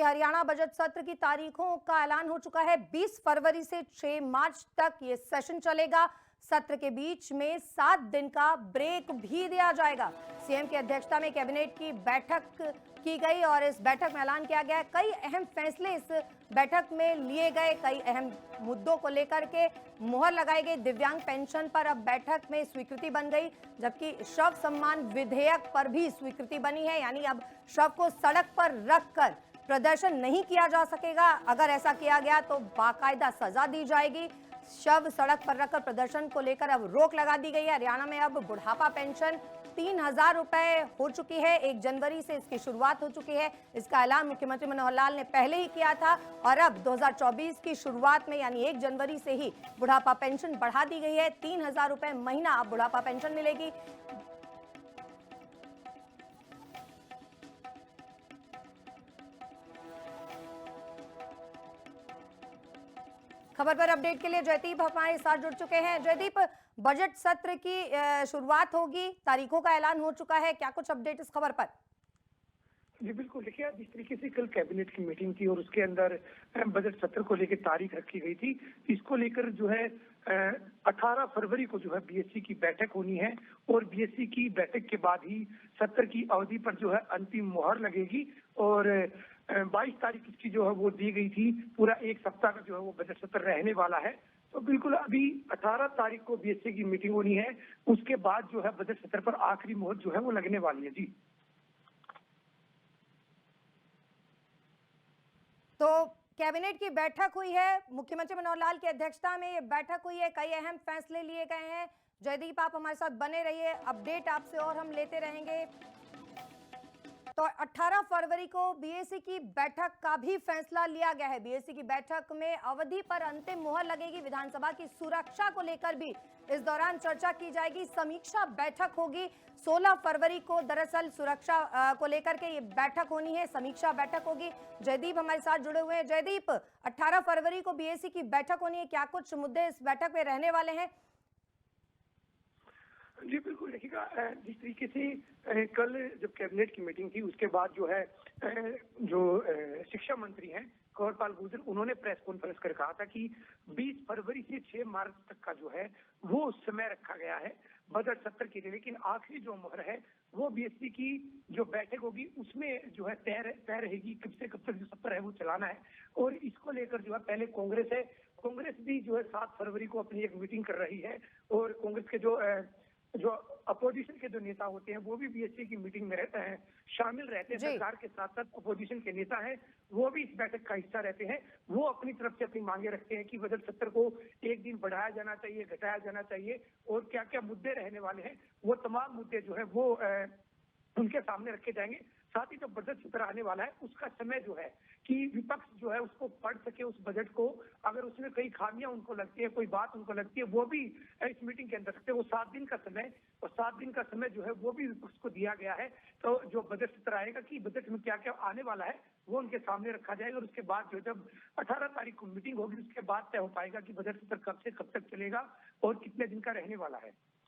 Haryana budget सत्र की तारीखों का ऐलान हो चुका है। 20 फरवरी से 6 मार्च तक ये सेशन चलेगा। सत्र के बीच में 7 दिन का ब्रेक भी दिया जाएगा। सीएम की अध्यक्षता में कैबिनेट की बैठक की गई और इस बैठक में ऐलान किया गया। कई अहम फैसले इस बैठक में लिए गए। कई अहम मुद्दों को लेकर के मुहर लगाई गई। दिव्यांग पेंशन पर अब बैठक में स्वीकृति बन गई, जबकि शव सम्मान विधेयक पर भी स्वीकृति बनी है। यानी अब शव को सड़क पर रखकर प्रदर्शन नहीं किया जा सकेगा। अगर ऐसा किया गया तो बाकायदा सजा दी जाएगी। शव सड़क पर रखकर प्रदर्शन को लेकर अब रोक लगा दी गई है। हरियाणा में अब बुढ़ापा पेंशन 3000 रुपए हो चुकी है। 1 जनवरी से इसकी शुरुआत हो चुकी है। इसका ऐलान मुख्यमंत्री मनोहर लाल ने पहले ही किया था और अब 2024 की शुरुआत में यानी 1 जनवरी से ही बुढ़ापा पेंशन बढ़ा दी गई है। 3000 रुपए महीना अब बुढ़ापा पेंशन मिलेगी। खबर पर अपडेट के लिए जयदीप हमारे साथ जुड़ चुके हैं। जयदीप, बजट सत्र की शुरुआत होगी, तारीखों का ऐलान हो चुका है, क्या कुछ अपडेट इस खबर पर? जी बिल्कुल, देखिए जिस तरीके से कल कैबिनेट की मीटिंग थी और उसके अंदर बजट सत्र को लेकर तारीख रखी गई थी, इसको लेकर जो है 18 फरवरी को जो है बीएससी की बैठक होनी है और बीएससी की बैठक के बाद ही सत्र की अवधि पर जो है अंतिम मुहर लगेगी और 22 तारीख इसकी जो है वो दी गई थी। पूरा 1 सप्ताह का जो है वो बजट सत्र रहने वाला है। तो बिल्कुल अभी 18 तारीख को बीएससी की मीटिंग होनी है, उसके बाद जो है बजट सत्र पर आखिरी मुहर जो है वो लगने वाली है। जी तो कैबिनेट की बैठक हुई है, मुख्यमंत्री मनोहर लाल की अध्यक्षता में ये बैठक हुई है, कई अहम फैसले लिए गए हैं। जयदीप, आप हमारे साथ बने रहिए, अपडेट आपसे और हम लेते रहेंगे। तो 18 फरवरी को बीएससी की बैठक का भी फैसला लिया गया है। बीएससी की बैठक में अवधि पर अंतिम मुहर लगेगी। विधानसभा की सुरक्षा को लेकर भी इस दौरान चर्चा की जाएगी। समीक्षा बैठक होगी 16 फरवरी को। दरअसल सुरक्षा को लेकर के ये बैठक होनी है, समीक्षा बैठक होगी। जयदीप हमारे साथ जुड़े हुए हैं। जयदीप, 18 फरवरी को बीएससी की बैठक होनी है, क्या कुछ मुद्दे इस बैठक में रहने वाले हैं? जी बिल्कुल, देखिएगा जिस तरीके से कल जब कैबिनेट की मीटिंग थी उसके बाद जो है जो शिक्षा मंत्री हैं कंवरपाल गुर्जर, उन्होंने प्रेस कॉन्फ्रेंस कर कहा था कि 20 फरवरी से 6 मार्च तक का जो है वो समय रखा गया है बजट सत्र के लिए, लेकिन आखिरी जो मुहर है वो बीएससी की जो बैठक होगी उसमें जो है तय रहेगी कब से कब तक जो सत्र है वो चलाना है। और इसको लेकर जो है पहले कांग्रेस है, कांग्रेस भी जो है 7 फरवरी को अपनी एक मीटिंग कर रही है और कांग्रेस के जो अपोजिशन के जो नेता होते हैं वो भी बीएससी की मीटिंग में रहते हैं, शामिल रहते हैं। सरकार के साथ साथ अपोजिशन के नेता हैं वो भी इस बैठक का हिस्सा रहते हैं। वो अपनी तरफ से अपनी मांगे रखते हैं कि बजट सत्र को 1 दिन बढ़ाया जाना चाहिए, घटाया जाना चाहिए और क्या क्या मुद्दे रहने वाले हैं वो तमाम मुद्दे जो है वो उनके सामने रखे जाएंगे। साथ ही जो बजट सत्र आने वाला है उसका समय जो है कि विपक्ष जो है उसको पढ़ सके उस बजट को, अगर उसमें कई खामियां उनको लगती है, कोई बात उनको लगती है, वो भी इस मीटिंग के अंदर रखते हैं। वो 7 दिन का समय और 7 दिन का समय जो है वो भी विपक्ष को दिया गया है। तो जो बजट सत्र आएगा कि बजट में क्या क्या आने वाला है वो उनके सामने रखा जाएगा और उसके बाद जो जब 18 तारीख को मीटिंग होगी उसके बाद तय हो पाएगा कि बजट सत्र कब से कब तक चलेगा और कितने दिन का रहने वाला है।